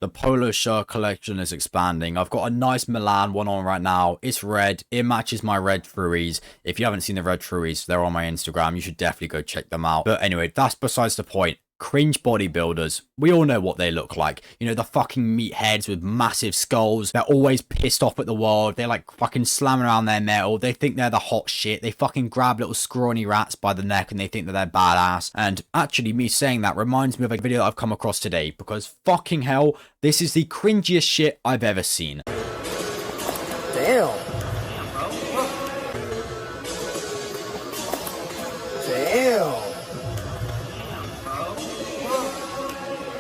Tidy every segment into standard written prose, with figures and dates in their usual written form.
The polo shirt collection is expanding. I've got a nice Milan one on right now. It's red. It matches my red Fruies. If you haven't seen the red Fruies, they're on my Instagram. You should definitely go check them out. But anyway, that's besides the point. Cringe bodybuilders. We all know what they look like. You know, the fucking meatheads with massive skulls. They're always pissed off at the world. They're like fucking slamming around their metal. They think they're the hot shit. They fucking grab little scrawny rats by the neck and they think that they're badass. And actually, me saying that reminds me of a video that I've come across today, because fucking hell, this is the cringiest shit I've ever seen. Damn. Damn.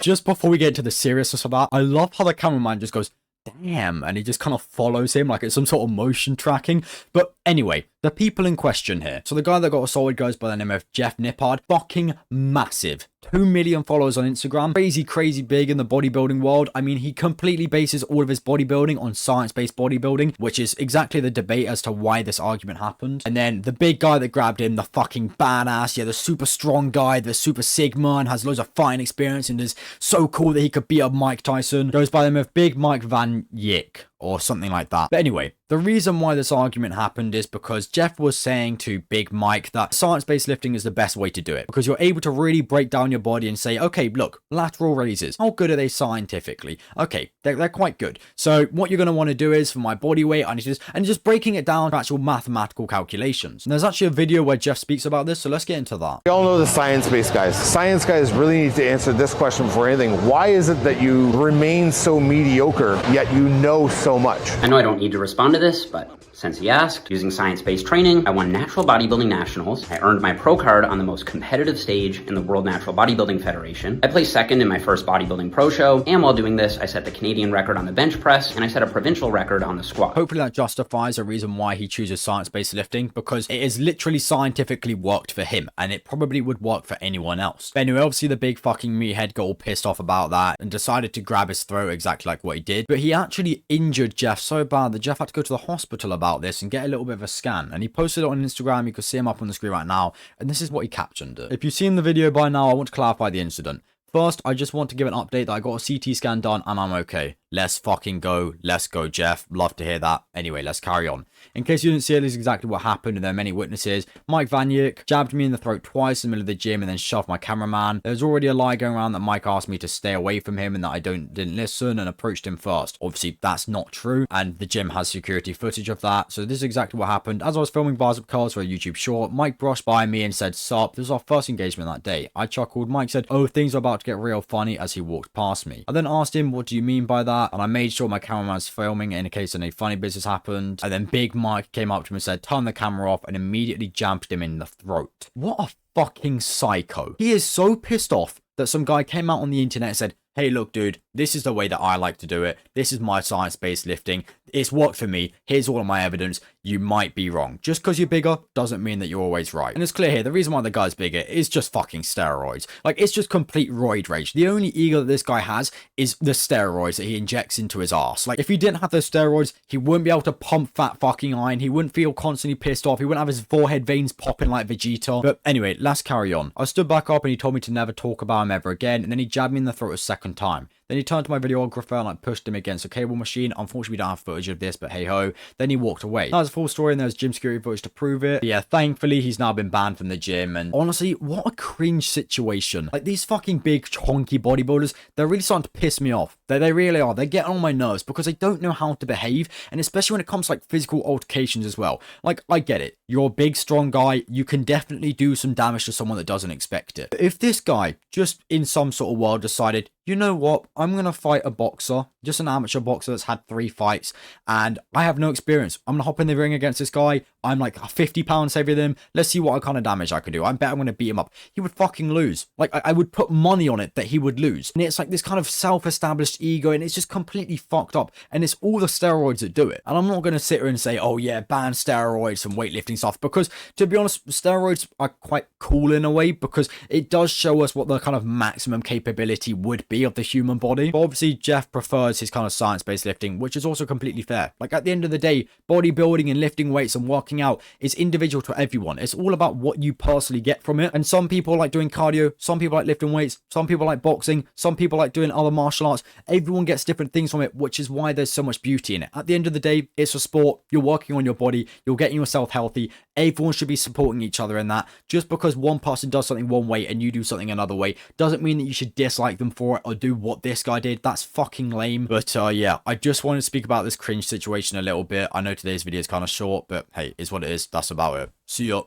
Just before we get into the seriousness of that, I love how the cameraman just goes, damn, and he just kind of follows him like it's some sort of motion tracking. But anyway, the people in question here. So the guy that got assaulted goes by the name of Jeff Nippard. Fucking massive. 2 million followers on Instagram. Crazy big in the bodybuilding world. I mean, he completely bases all of his bodybuilding on science-based bodybuilding, which is exactly the debate as to why this argument happened. And then the big guy that grabbed him, the fucking badass, yeah, the super strong guy, the super sigma, and has loads of fighting experience and is so cool that he could beat up Mike Tyson, goes by the name of Big Mike Van Wyck, or something like that. But anyway, the reason why this argument happened is because Jeff was saying to Big Mike that science-based lifting is the best way to do it, because you're able to really break down your body and say, okay, look, lateral raises, how good are they scientifically? Okay, they're quite good. So what you're going to want to do is, for my body weight, I need to and just breaking it down to actual mathematical calculations. And there's actually a video where Jeff speaks about this, so let's get into that. We all know the science-based guys. Science guys really need to answer this question before anything. Why is it that you remain so mediocre, yet you know so much? I know I don't need to respond to this, but since he asked, using science-based training, I won Natural Bodybuilding Nationals. I earned my pro card on the most competitive stage in the World Natural Bodybuilding Federation. I placed second in my first bodybuilding pro show, and while doing this, I set the Canadian record on the bench press, and I set a provincial record on the squat. Hopefully that justifies a reason why he chooses science-based lifting, because it has literally scientifically worked for him, and it probably would work for anyone else. But anyway, obviously the big fucking meathead got all pissed off about that and decided to grab his throat exactly like what he did. But he actually injured Jeff so bad that Jeff had to go to the hospital about this and get a little bit of a scan, and he posted it on Instagram. You can see him up on the screen right now, and this is what he captioned it. If you've seen the video by now, I want to clarify the incident. First, I just want to give an update that I got a CT scan done and I'm okay. Let's fucking go. Let's go, Jeff. Love to hear that. Anyway, let's carry on. In case you didn't see it, this is exactly what happened, and there are many witnesses. Mike Van Wyck jabbed me in the throat twice in the middle of the gym and then shoved my cameraman. There's already a lie going around that Mike asked me to stay away from him and that I didn't listen and approached him first. Obviously, that's not true, and the gym has security footage of that. So this is exactly what happened. As I was filming bars up curls for a YouTube short, Mike brushed by me and said, "Sup." This was our first engagement that day. I chuckled. Mike said, "Oh, things are about to get real funny," as he walked past me. I then asked him, "What do you mean by that?" And I made sure my cameraman's filming in case any funny business happened. And then Big Mike came up to him and said, "Turn the camera off," and immediately jammed him in the throat. What a fucking psycho. He is so pissed off that some guy came out on the internet and said, "Hey, look, dude, this is the way that I like to do it. This is my science-based lifting. It's worked for me. Here's all of my evidence. You might be wrong. Just because you're bigger doesn't mean that you're always right." And it's clear here, the reason why the guy's bigger is just fucking steroids. Like, it's just complete roid rage. The only ego that this guy has is the steroids that he injects into his ass. Like, if he didn't have those steroids, he wouldn't be able to pump fat fucking iron. He wouldn't feel constantly pissed off. He wouldn't have his forehead veins popping like Vegeta. But anyway, let's carry on. I stood back up and he told me to never talk about him ever again, and then he jabbed me in the throat a second time. Then he turned to my videographer and like pushed him against a cable machine. Unfortunately, we don't have footage of this, but hey ho. Then he walked away. That was a full story, and there's gym security footage to prove it. But yeah, thankfully, he's now been banned from the gym. And honestly, what a cringe situation. Like, these fucking big, chonky bodybuilders, they're really starting to piss me off. They really are. They're getting on my nerves because they don't know how to behave. And especially when it comes to like physical altercations as well. Like, I get it. You're a big, strong guy. You can definitely do some damage to someone that doesn't expect it. But if this guy just in some sort of world decided, you know what, I'm going to fight a boxer, just an amateur boxer that's had 3 fights, and I have no experience. I'm going to hop in the ring against this guy. I'm like 50 pounds heavier than him. Let's see what kind of damage I can do. I bet I'm going to beat him up. He would fucking lose. Like, I would put money on it that he would lose. And it's like this kind of self-established ego, and it's just completely fucked up. And it's all the steroids that do it. And I'm not going to sit here and say, oh yeah, ban steroids and weightlifting stuff, because to be honest, steroids are quite cool in a way, because it does show us what the kind of maximum capability would be. anatomy of the human body. But obviously Jeff prefers his kind of science-based lifting, which is also completely fair. Like at the end of the day, bodybuilding and lifting weights and working out is individual to everyone. It's all about what you personally get from it. And some people like doing cardio, some people like lifting weights, some people like boxing, some people like doing other martial arts. Everyone gets different things from it, which is why there's so much beauty in it. At the end of the day, it's a sport. You're working on your body, you're getting yourself healthy. Everyone should be supporting each other in that. Just because one person does something one way and you do something another way doesn't mean that you should dislike them for it or do what this guy did. That's fucking lame. But yeah, I just wanted to speak about this cringe situation a little bit. I know today's video is kind of short, but hey, it's what it is. That's about it. See ya.